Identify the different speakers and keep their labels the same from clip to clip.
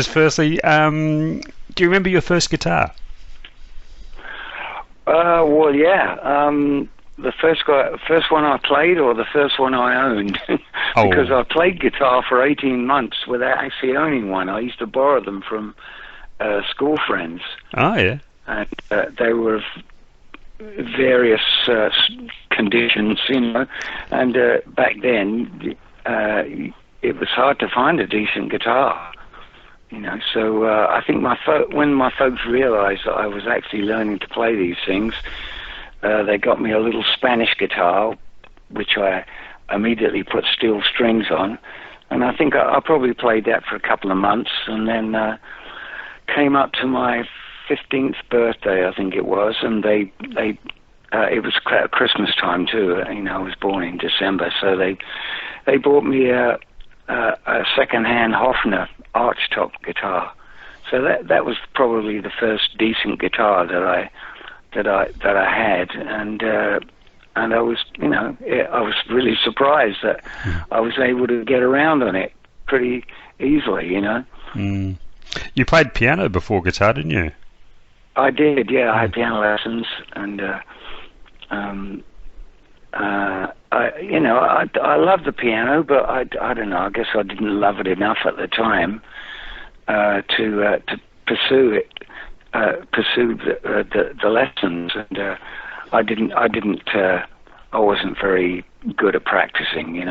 Speaker 1: Firstly, do you remember your first guitar?
Speaker 2: Well, yeah. The first one I played, or the first one I owned, because I played guitar for 18 months without actually owning one. I used to borrow them from school friends.
Speaker 1: Oh, yeah.
Speaker 2: And they were of various conditions, And back then, it was hard to find a decent guitar. So I think when my folks realized that I was actually learning to play these things, they got me a little Spanish guitar, which I immediately put steel strings on, and I think I probably played that for a couple of months, and then came up to my 15th birthday, I think it was, and it was Christmas time too. I was born in December, so they bought me a second-hand Hofner archtop guitar. So that was probably the first decent guitar that I had, and I was I was really surprised that I was able to get around on it pretty easily.
Speaker 1: You played piano before guitar, didn't you?
Speaker 2: I did, yeah. I had piano lessons, and I loved the piano, but I don't know. I guess I didn't love it enough at the time to pursue it, pursue the lessons, and I wasn't very good at practicing.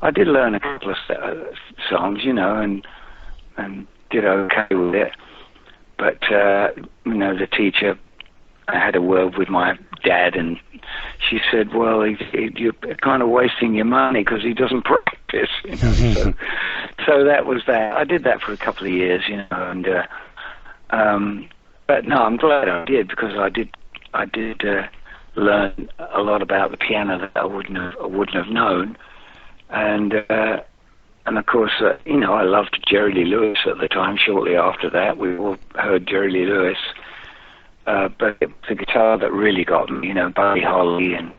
Speaker 2: I did learn a couple of songs, and did okay with it, but the teacher, I had a word with my dad, and she said, "Well, you're kind of wasting your money because he doesn't practice." So that was that. I did that for a couple of years, and but no, I'm glad I did, because I did learn a lot about the piano that I wouldn't have known, and of course, I loved Jerry Lee Lewis at the time. Shortly after that, we all heard Jerry Lee Lewis. But it was the guitar that really got me, Buddy Holly and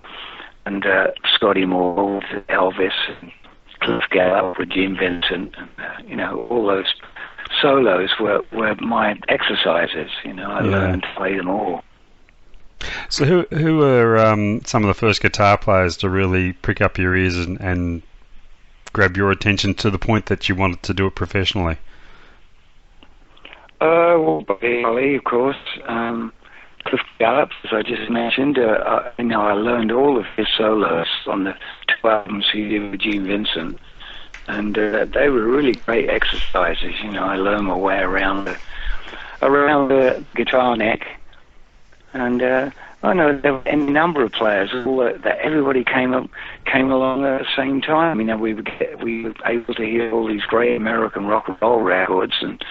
Speaker 2: Scotty Moore with Elvis, and Cliff Gallup with Jim Vincent, and all those solos were my exercises. I learned to play them all.
Speaker 1: So who were some of the first guitar players to really prick up your ears and grab your attention to the point that you wanted to do it professionally?
Speaker 2: Well, Buddy Holly, of course. Cliff Gallup, as I just mentioned. I learned all of his solos on the 2 albums he did with Gene Vincent, and they were really great exercises. I learned my way around the guitar neck, and I know there were any number of players. That everybody came along at the same time. We were able to hear all these great American rock and roll records, and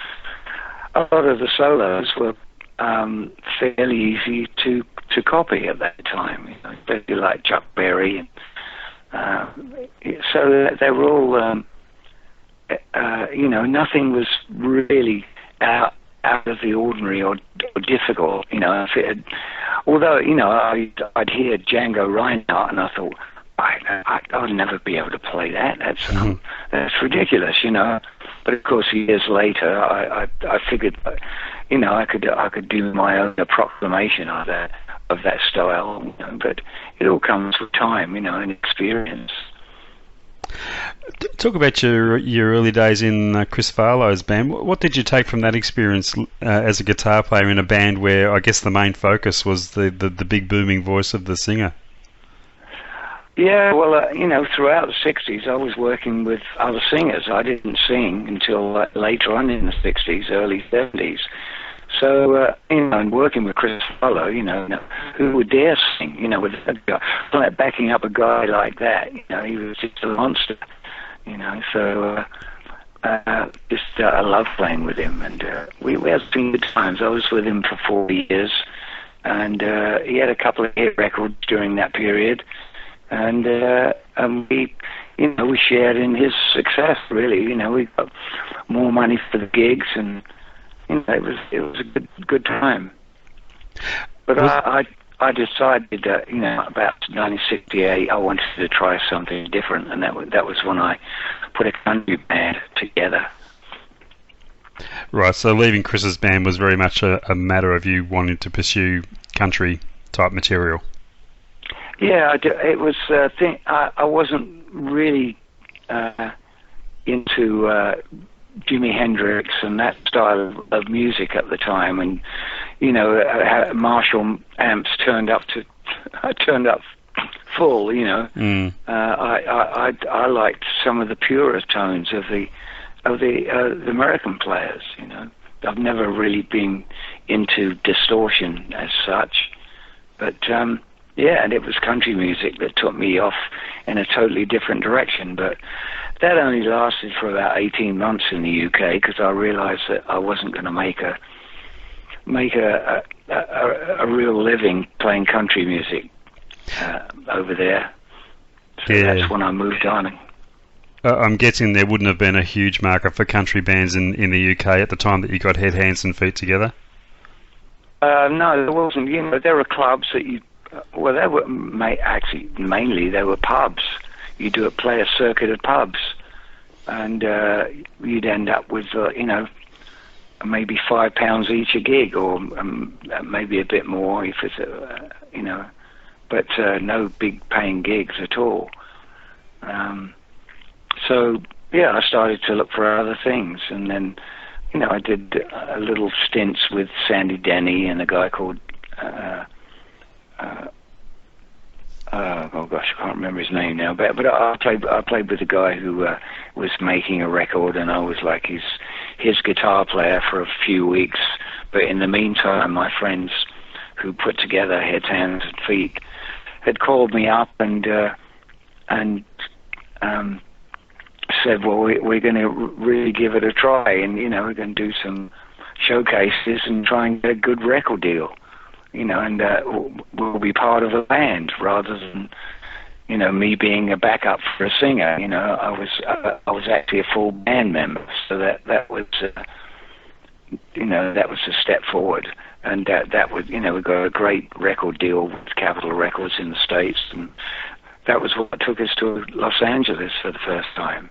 Speaker 2: a lot of the solos were fairly easy to copy at that time, especially like Chuck Berry. So they were all, nothing was really out of the ordinary or difficult. Although I'd hear Django Reinhardt, and I thought, I'll never be able to play that. That's ridiculous, But of course, years later, I figured, I could do my own approximation of that style. But it all comes with time, and experience.
Speaker 1: Talk about your early days in Chris Farlows' band. What did you take from that experience as a guitar player in a band where I guess the main focus was the big booming voice of the singer?
Speaker 2: Yeah, well, throughout the 60s, I was working with other singers. I didn't sing until later on in the 60s, early 70s. So, and working with Chris Farlow, who would dare sing, with a guy, backing up a guy like that, he was just a monster, so I love playing with him, and we had some good times. I was with him for 4 years, and he had a couple of hit records during that period. And we shared in his success. Really, we got more money for the gigs, and it was a good time. But I decided that about 1968 I wanted to try something different, and that was when I put a country band together.
Speaker 1: Right, so leaving Chris's band was very much a matter of you wanting to pursue country type material.
Speaker 2: Yeah, it was. I wasn't really into Jimi Hendrix and that style of music at the time, and Marshall amps turned up full. I liked some of the purer tones of the American players. I've never really been into distortion as such, but and it was country music that took me off in a totally different direction. But that only lasted for about 18 months in the UK, because I realised that I wasn't going to make a real living playing country music over there. So that's when I moved on.
Speaker 1: I'm guessing there wouldn't have been a huge market for country bands in the UK at the time that you got Head, Hands and Feet together?
Speaker 2: No, there wasn't. There were clubs that they were actually mainly they were pubs. You'd play a circuit of pubs, and you'd end up with maybe £5 each a gig, or maybe a bit more if it's but no big paying gigs at all. So I started to look for other things, and then I did a little stints with Sandy Denny and a guy called oh gosh, I can't remember his name now. But I played with a guy who was making a record, and I was like his guitar player for a few weeks. But in the meantime, my friends who put together Heads, Hands and Feet had called me up and said, well, we're going to really give it a try, and we're going to do some showcases and try and get a good record deal, and we'll be part of a band rather than me being a backup for a singer. I was actually a full band member, so that was that was a step forward, and that was we got a great record deal with Capitol Records in the States, and that was what took us to Los Angeles for the first time.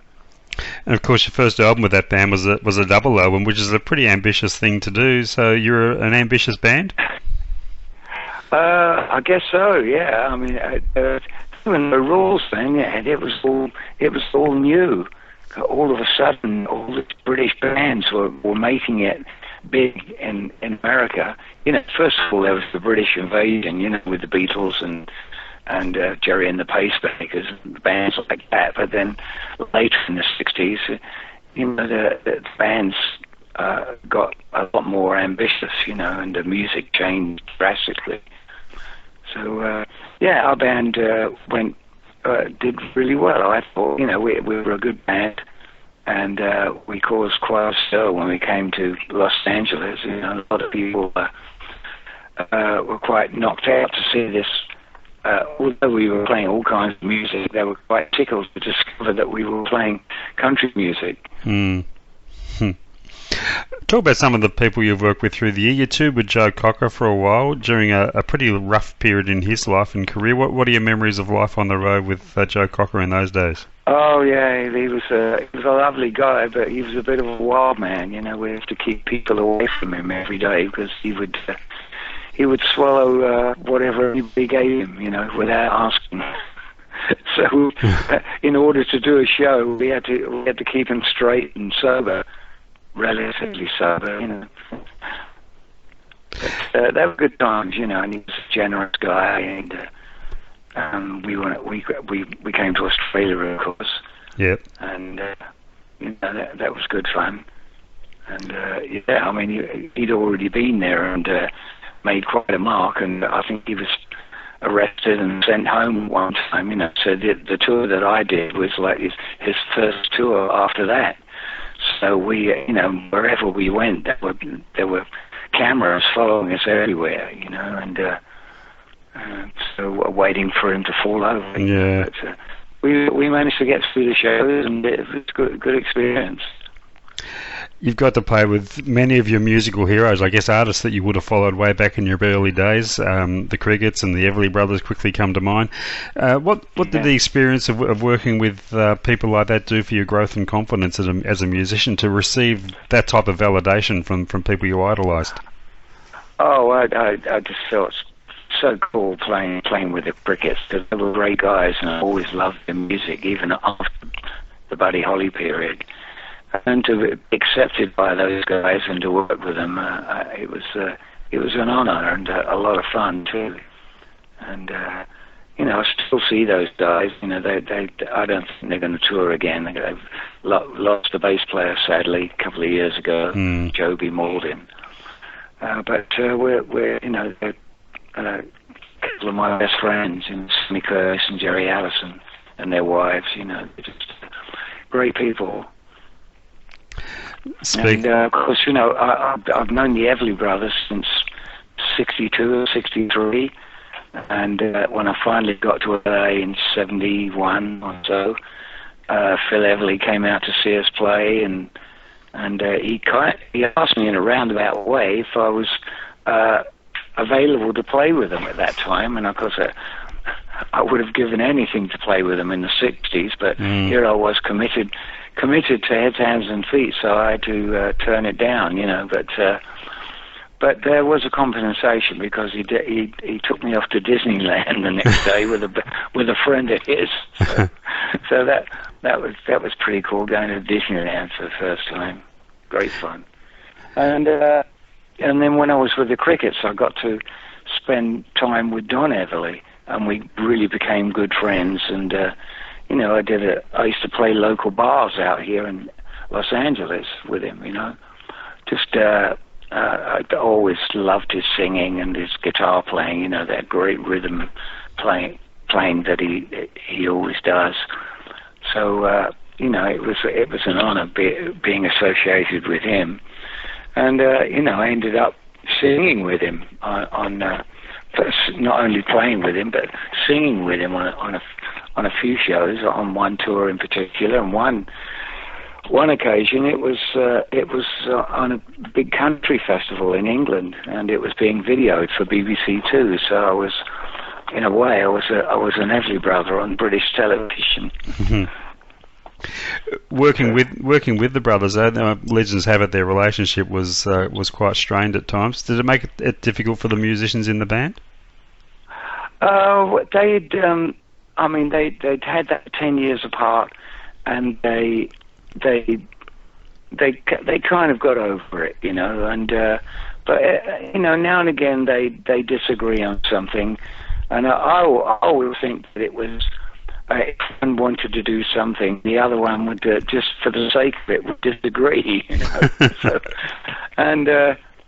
Speaker 1: And of course, your first album with that band was a double album, which is a pretty ambitious thing to do. So you're an ambitious band?
Speaker 2: I guess so. Yeah. I mean, there were no rules then. Yeah, it was all new. All of a sudden, all the British bands were making it big in America. First of all, there was the British invasion. With the Beatles and Jerry and the Pacemakers, bands like that. But then later in the 60s, the bands got a lot more ambitious, and the music changed drastically. So, our band did really well. I thought, we were a good band, and we caused quite a stir when we came to Los Angeles. A lot of people were quite knocked out to see this. Although we were playing all kinds of music, they were quite tickled to discover that we were playing country music.
Speaker 1: Talk about some of the people you've worked with through the year. You toured with Joe Cocker for a while during a pretty rough period in his life and career. What are your memories of life on the road with Joe Cocker in those days?
Speaker 2: Oh yeah, he was a lovely guy, but he was a bit of a wild man. We have to keep people away from him every day because he would swallow whatever anybody gave him, without asking. So, in order to do a show, we had to keep him straight and sober, relatively sober, But they were good times, and he was a generous guy, and we came to Australia, of course.
Speaker 1: Yep.
Speaker 2: And that was good fun. And I mean, he'd already been there and made quite a mark, and I think he was arrested and sent home one time, So the tour that I did was like his first tour after that. So we, wherever we went, there were cameras following us everywhere, and so waiting for him to fall over.
Speaker 1: Yeah.
Speaker 2: But, we managed to get through the shows, and it was a good experience.
Speaker 1: You've got to play with many of your musical heroes, I guess artists that you would have followed way back in your early days. The Crickets and the Everly Brothers quickly come to mind. What did the experience of working with people like that do for your growth and confidence as a musician to receive that type of validation from people you idolised?
Speaker 2: Oh, I just felt so cool playing with the Crickets. They were great guys, and I always loved their music, even after the Buddy Holly period. And to be accepted by those guys and to work with them, it was an honour and a lot of fun too. And I still see those guys. I don't think they're going to tour again. They've lost the bass player sadly a couple of years ago, Joby Maldon. But we're they're a couple of my best friends, Sammy Curtis and Jerry Allison and their wives. They're just great people. And of course, I've known the Everly Brothers since '62 or '63, and when I finally got to LA in '71 or so, Phil Everly came out to see us play, and he asked me in a roundabout way if I was available to play with them at that time, and of course I would have given anything to play with them in the '60s, but here I was committed to Heads, Hands and Feet, so I had to turn it down, but there was a compensation because he took me off to Disneyland the next day with a friend of his. So that was pretty cool, going to Disneyland for the first time. Great fun. And then when I was with the Crickets, I got to spend time with Don Everly, and we really became good friends. And I used to play local bars out here in Los Angeles with him. I always loved his singing and his guitar playing. That great rhythm playing that he always does. So it was an honor being associated with him. And I ended up singing with him on not only playing with him but singing with him on a few shows, on one tour in particular, and one occasion it was on a big country festival in England, and it was being videoed for BBC Two. So I was, in a way, I was an Everly brother on British television.
Speaker 1: Mm-hmm. Working with the brothers, legends have it their relationship was quite strained at times. Did it make it difficult for the musicians in the band?
Speaker 2: They'd had that 10 years apart, and they kind of got over it, And but now and again they disagree on something, and I always think that it was. If one wanted to do something, the other one would just for the sake of it would disagree, So,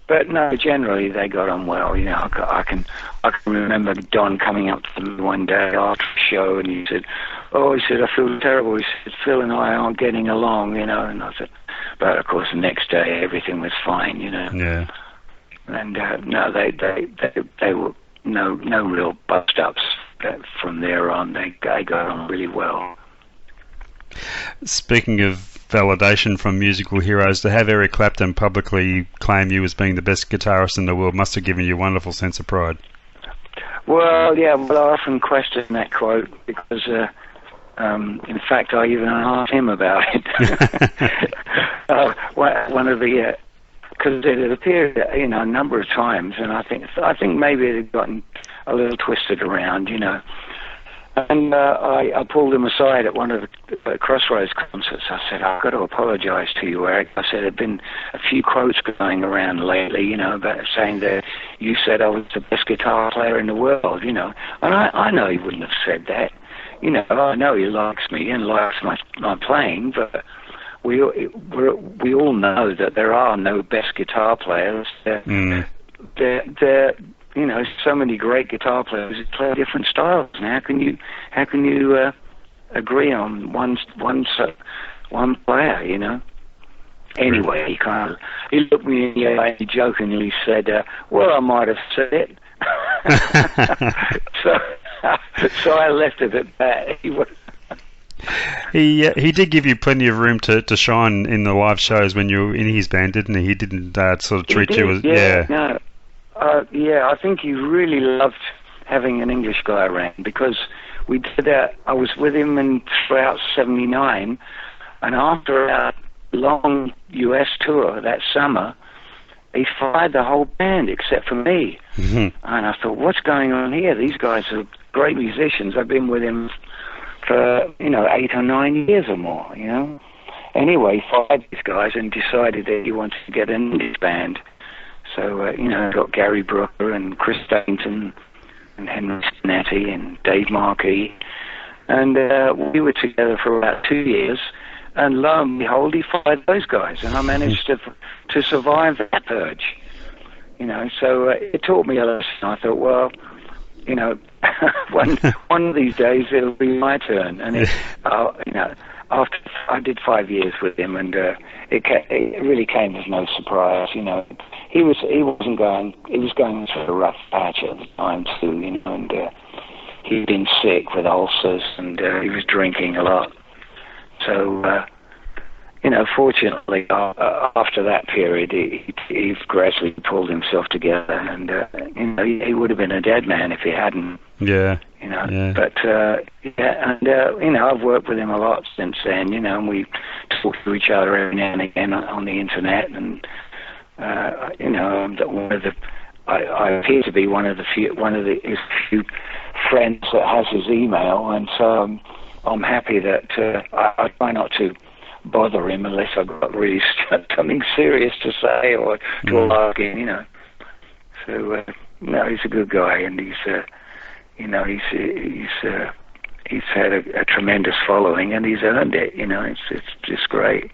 Speaker 2: but no, generally they got on well. I can remember Don coming up to me one day after the show, and he said, I feel terrible. He said, Phil and I aren't getting along, And I said, but of course the next day everything was fine,
Speaker 1: Yeah.
Speaker 2: And no, they were no real bust ups. From there on, they got on really well.
Speaker 1: Speaking of validation from musical heroes, to have Eric Clapton publicly claim you as being the best guitarist in the world must have given you a wonderful sense of pride.
Speaker 2: Well, yeah, I often question that quote because, in fact, I even asked him about it. One of the because it had appeared, a number of times, and I think maybe it had gotten a little twisted around, And I pulled him aside at one of the Crossroads concerts. I said, I've got to apologise to you, Eric. I said, there have been a few quotes going around lately, about saying that you said I was the best guitar player in the world, And I know he wouldn't have said that. I know he likes me and likes my playing, but we all know that there are no best guitar players. They're so many great guitar players who play different styles. And how can you agree on one player? Anyway, he looked me in the eye, he jokingly said, "Well, I might have said it." so I left it at that.
Speaker 1: He did give you plenty of room to shine in the live shows when you were in his band, didn't he? He didn't sort of
Speaker 2: He
Speaker 1: treat you
Speaker 2: did,
Speaker 1: as
Speaker 2: yeah. No, yeah, I think he really loved having an English guy around because we did I was with him throughout '79, and after our long US tour that summer, he fired the whole band except for me. And I thought, what's going on here? These guys are great musicians. I've been with him for 8 or 9 years or more. Anyway, fired these guys and decided that he wanted to get in his band. So got Gary Brooker and Chris Stainton and Henry Spinetti and Dave Markey, and we were together for about 2 years. And lo and behold, he fired those guys, and I managed to survive that purge. So it taught me a lesson. I thought, well, one of these days it'll be my turn. And after I did 5 years with him, and it really came as no surprise. He was going through a rough patch at the time too. And he'd been sick with ulcers, and he was drinking a lot. So, fortunately, after that period, he gradually pulled himself together, and he would have been a dead man if he hadn't.
Speaker 1: Yeah.
Speaker 2: Yeah. But I've worked with him a lot since then. And we talk to each other every now and again on the internet, and I appear to be one of his few friends that has his email, and so I'm happy that I try not to bother him unless I've got really something serious to say or to ask him. So he's a good guy, and he's had a tremendous following, and he's earned it. It's just great.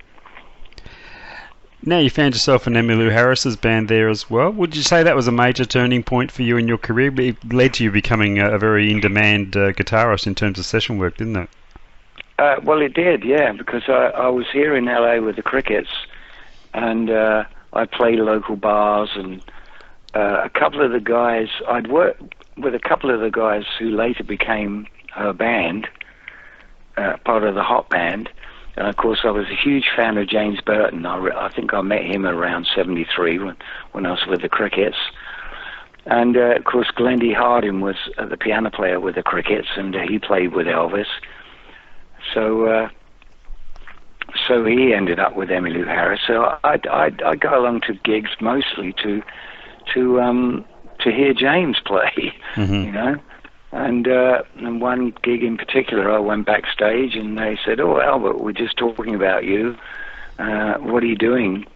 Speaker 1: Now you found yourself in Emmylou Harris's band there as well. Would you say that was a major turning point for you in your career? It led to you becoming a very in-demand guitarist in terms of session work, didn't it?
Speaker 2: Well, it did, yeah, because I was here in LA with the Crickets, and I played local bars, and a couple of the guys, I'd worked with a couple of the guys who later became her band, part of the Hot Band. And of course, I was a huge fan of James Burton. I think I met him around '73 when I was with the Crickets. And of course, Glendy Hardin was the piano player with the Crickets, and he played with Elvis. So he ended up with Emmylou Harris. So I go along to gigs mostly to hear James play, And one gig in particular, I went backstage and they said, "Oh, Albert, we're just talking about you. What are you doing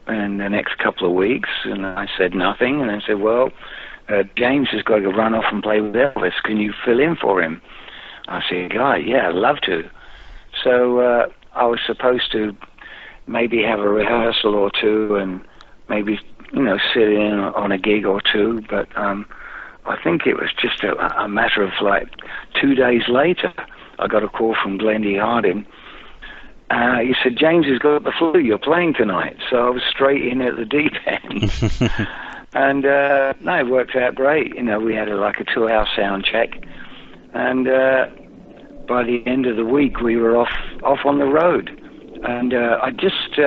Speaker 2: in the next couple of weeks?" And I said nothing. And they said, "Well, James has got to run off and play with Elvis. Can you fill in for him?" I said, "Yeah, I'd love to." So I was supposed to maybe have a rehearsal or two and maybe, sit in on a gig or two. But I think it was just a matter of like 2 days later, I got a call from Glendy Hardin. He said, "James has got the flu, you're playing tonight." So I was straight in at the deep end. And it worked out great. We had like a 2-hour sound check. And by the end of the week, we were off on the road. And I just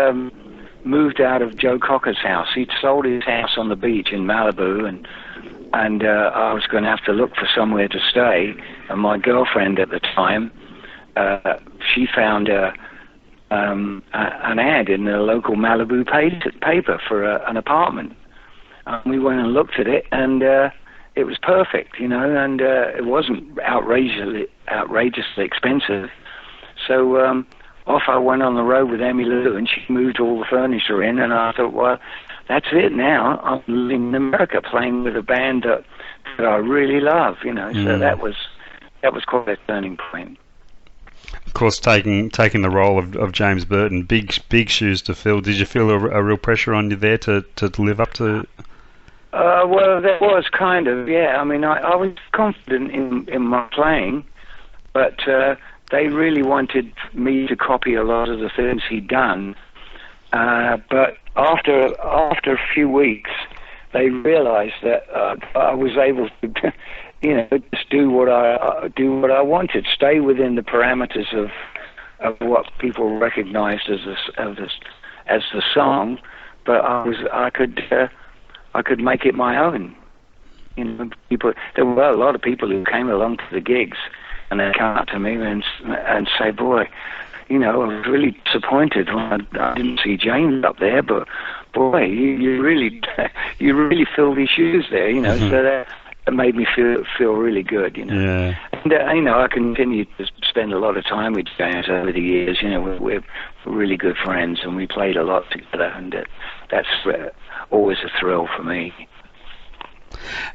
Speaker 2: moved out of Joe Cocker's house. He'd sold his house on the beach in Malibu, and I was going to have to look for somewhere to stay. And my girlfriend at the time, she found an ad in the local Malibu paper for an apartment. We went and looked at it, and it was perfect, and it wasn't outrageously expensive. So off I went on the road with Emmylou, and she moved all the furniture in, and I thought, well, that's it now. I'm living in America playing with a band that I really love, So that was quite a turning point.
Speaker 1: Of course, taking the role of James Burton, big shoes to fill. Did you feel a real pressure on you there to live up to?
Speaker 2: Well, there was kind of, yeah. I mean, I was confident in my playing, but they really wanted me to copy a lot of the things he'd done. But after a few weeks, they realized that I was able just do what I wanted, stay within the parameters of what people recognised as the song, but I could make it my own. There were a lot of people who came along to the gigs, and they come up to me and say, "Boy, I was really disappointed when I didn't see James up there, but boy, you really filled his shoes there." So that made me feel really good.
Speaker 1: Yeah.
Speaker 2: And I continued to spend a lot of time with James over the years. We're really good friends, and we played a lot together, and that's always a thrill for me.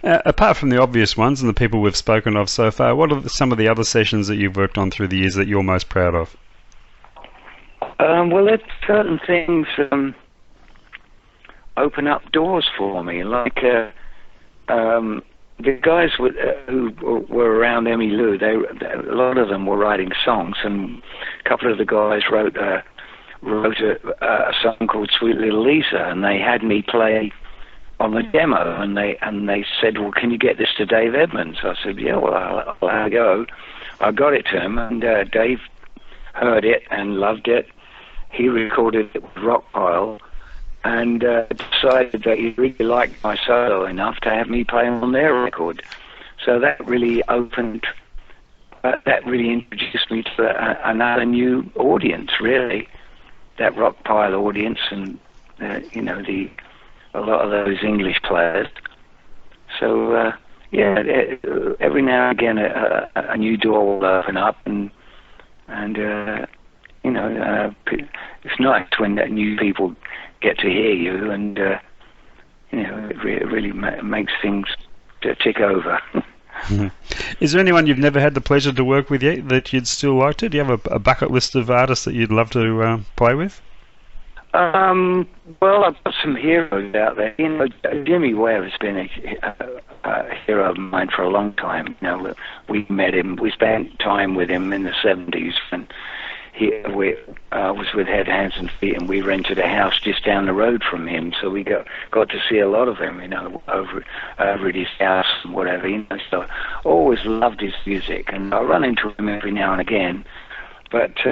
Speaker 1: Apart from the obvious ones and the people we've spoken of so far, what are some of the other sessions that you've worked on through the years that you're most proud of?
Speaker 2: Well, certain things open up doors for me, like the guys who were around Emmylou. A lot of them were writing songs, and a couple of the guys wrote a song called "Sweet Little Lisa," and they had me play on the demo, and they said, "Well, can you get this to Dave Edmonds?" I said, "Yeah, well, I'll have a go." I got it to him, and Dave heard it and loved it. He recorded it with Rockpile, and decided that he really liked my solo enough to have me play on their record. So that really introduced me to another new audience, really, that Rockpile audience, and a lot of those English players. So every now and again a new door will open up, and it's nice when new people get to hear you, and it really makes things tick over.
Speaker 1: Is there anyone you've never had the pleasure to work with yet that you'd still like to? Do you have a bucket list of artists that you'd love to play with?
Speaker 2: Well, I've got some heroes out there. Jimmy Webb has been a hero of mine for a long time. We met him. We spent time with him in the 70s when I was with Head, Hands and Feet, and we rented a house just down the road from him. So we got to see a lot of him, over at his house and whatever. So I always loved his music, and I run into him every now and again. But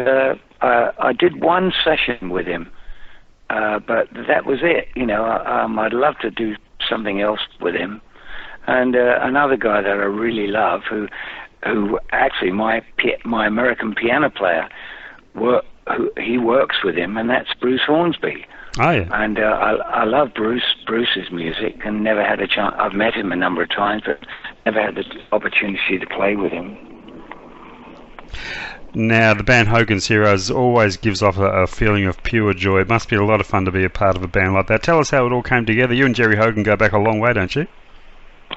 Speaker 2: I did one session with him. But that was it. I'd love to do something else with him. And another guy that I really love, who actually my American piano player, he works with him, and that's Bruce Hornsby.
Speaker 1: Oh, yeah.
Speaker 2: And I love Bruce's music, and never had a chance. I've met him a number of times, but never had the opportunity to play with him.
Speaker 1: Now, the band Hogan's Heroes always gives off a feeling of pure joy. It must be a lot of fun to be a part of a band like that. Tell us how it all came together. You and Jerry Hogan go back a long way, don't you?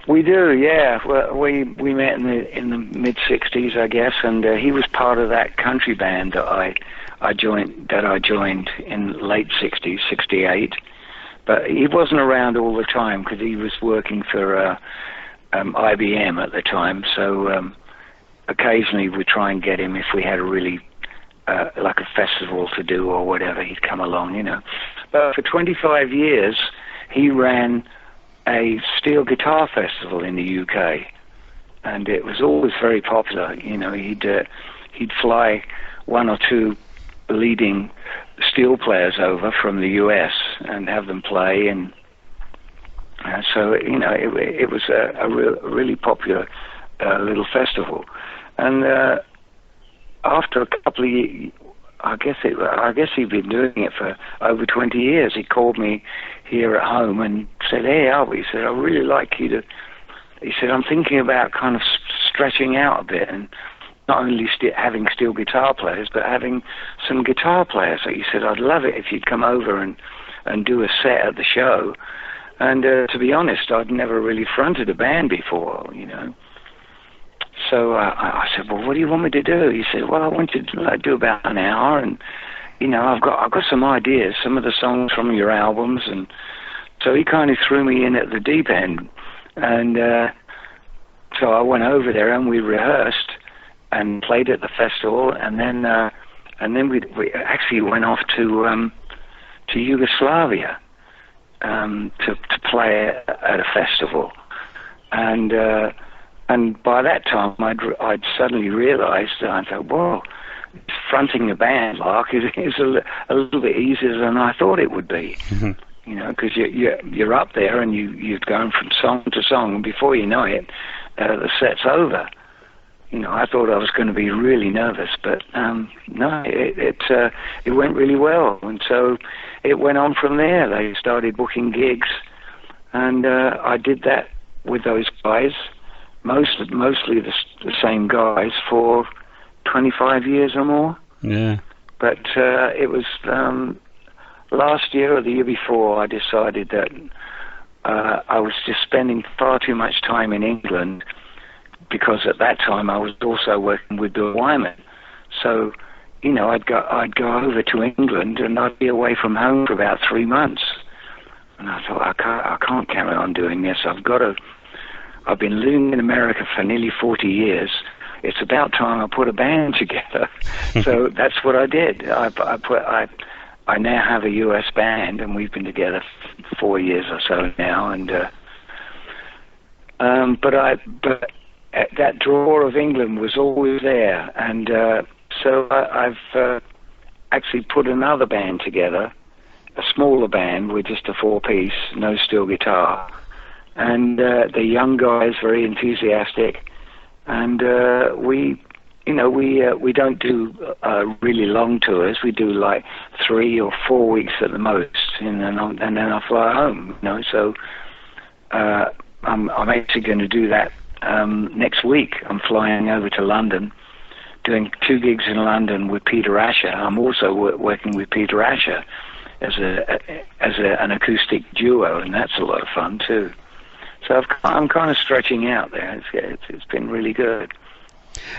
Speaker 2: We do, yeah. Well, we met in the mid '60s, I guess, and he was part of that country band that I joined in late '60s, '68. But he wasn't around all the time because he was working for IBM at the time. So. Occasionally we'd try and get him if we had a really like a festival to do or whatever. He'd come along, But for 25 years he ran a steel guitar festival in the UK, and it was always very popular. He'd fly one or two leading steel players over from the US and have them play, and so it was a really popular little festival. And after a couple of years, I guess he'd been doing it for over 20 years. He called me here at home and said, "Hey, Albie," he said, "I'd really like you to." He said, "I'm thinking about kind of stretching out a bit, and not only having steel guitar players, but having some guitar players." So he said, "I'd love it if you'd come over and do a set at the show." And to be honest, I'd never really fronted a band before, So I said, "Well, what do you want me to do?" He said, "Well, I want you to do about an hour, and I've got some ideas, some of the songs from your albums." And so he kind of threw me in at the deep end, and so I went over there and we rehearsed and played at the festival, and then we actually went off to Yugoslavia to play at a festival, and And by that time, I'd suddenly realised, and I thought, whoa, fronting a band, Lark, is a little bit easier than I thought it would be. You know, because you're up there and you're going from song to song, and before you know it, the set's over. You know, I thought I was going to be really nervous, but no, it went really well, and so it went on from there. They started booking gigs, and I did that with those guys, mostly the same guys for 25 years or more.
Speaker 1: Yeah.
Speaker 2: But it was last year or the year before I decided that I was just spending far too much time in England, because at that time I was also working with Bill Wyman. So, you know, I'd go over to England and I'd be away from home for about 3 months. And I thought, I can't carry on doing this. I've been living in America for nearly 40 years. It's about time I put a band together. So that's what I did. I now have a US band, and we've been together 4 years or so now. And but that draw of England was always there, and so I've actually put another band together, a smaller band with just a 4-piece, no steel guitar, and the young guys very enthusiastic, and we don't do really long tours. We do like 3 or 4 weeks at the most, and then I fly home. You know, so I'm actually going to do that next week. I'm flying over to London, doing 2 gigs in London with Peter Asher. I'm also working with Peter Asher as an acoustic duo, and that's a lot of fun too. So I'm kind of stretching out there. It's been really good.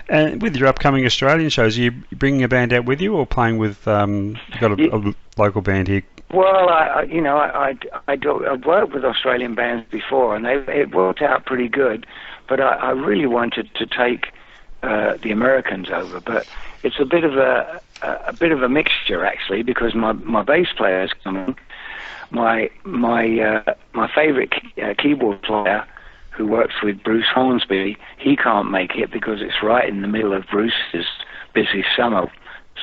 Speaker 1: And with your upcoming Australian shows, are you bringing a band out with you, or playing with? You've got a local band here.
Speaker 2: Well, I've worked with Australian bands before, and it worked out pretty good. But I really wanted to take the Americans over, but it's a bit of a mixture actually, because my bass player is coming. My favourite keyboard player, who works with Bruce Hornsby, he can't make it because it's right in the middle of Bruce's busy summer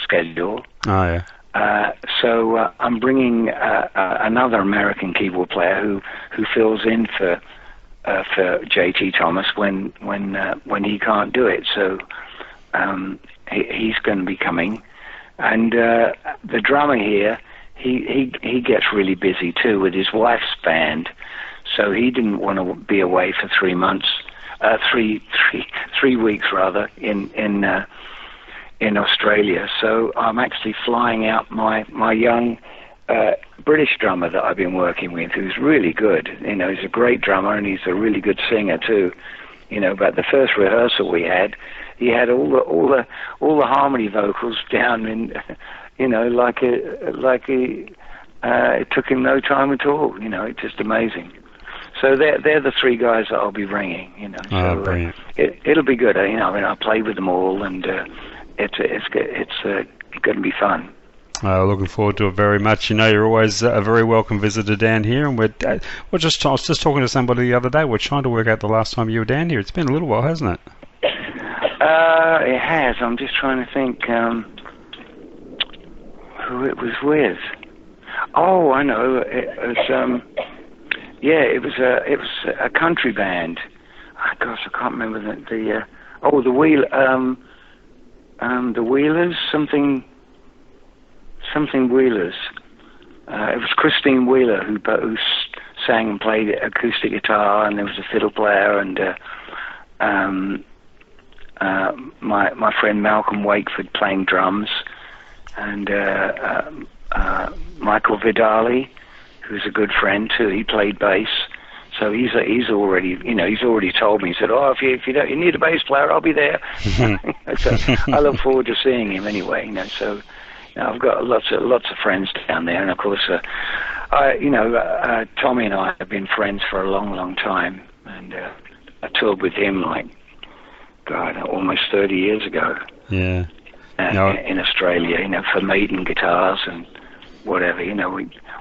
Speaker 2: schedule.
Speaker 1: Oh yeah.
Speaker 2: So I'm bringing another American keyboard player who fills in for J.T. Thomas when he can't do it. So he's going to be coming, and the drummer here, he gets really busy too with his wife's band. So he didn't want to be away for 3 months, 3 weeks rather, in Australia. So I'm actually flying out my young British drummer that I've been working with, who's really good. You know, he's a great drummer and he's a really good singer too. You know, but the first rehearsal we had, he had all the harmony vocals down in, you know, it took him no time at all. You know, it's just amazing. So they're the 3 guys that I'll be bringing. You know, so it'll be good. You know, I mean, I play with them all, and it's going to be fun.
Speaker 1: Looking forward to it very much. You know, you're always a very welcome visitor down here, and I was just talking to somebody the other day. We're trying to work out the last time you were down here. It's been a little while, hasn't it?
Speaker 2: It has. I'm just trying to think who it was with. Oh, I know. It was it was a country band. Oh, gosh, I can't remember the Wheelers, something Wheelers. It was Christine Wheeler who sang and played acoustic guitar, and there was a fiddle player, and my friend Malcolm Wakeford playing drums, and Michael Vidali, who's a good friend too. He played bass. So he's already told me. He said, "Oh, if you need a bass player, I'll be there." So I look forward to seeing him anyway. You know, so I've got lots of friends down there, and of course, Tommy and I have been friends for a long time, and I toured with him almost 30 years ago.
Speaker 1: Yeah.
Speaker 2: In Australia, you know, for Maiden guitars and whatever. You know,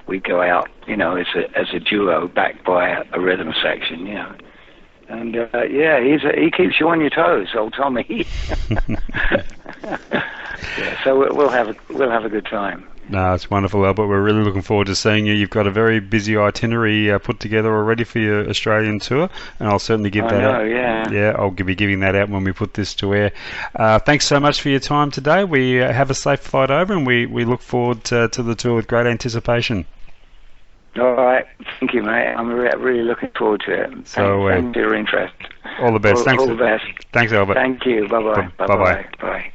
Speaker 2: we go out, you know, as a duo backed by a rhythm section, you know, And yeah, he keeps you on your toes, old Tommy. Yeah, so we'll have a good time.
Speaker 1: No, it's wonderful, Albert. We're really looking forward to seeing you. You've got a very busy itinerary put together already for your Australian tour, and I'll certainly give that out.
Speaker 2: Yeah.
Speaker 1: Yeah, I'll be giving that out when we put this to air. Thanks so much for your time today. We have a safe flight over, and we look forward to the tour with great anticipation.
Speaker 2: All right. Thank you, mate. I'm really looking forward to it. Thanks for your interest.
Speaker 1: All the best.
Speaker 2: All the best.
Speaker 1: Thanks, Albert.
Speaker 2: Thank you. Bye-bye.
Speaker 1: Bye-bye.
Speaker 2: Bye.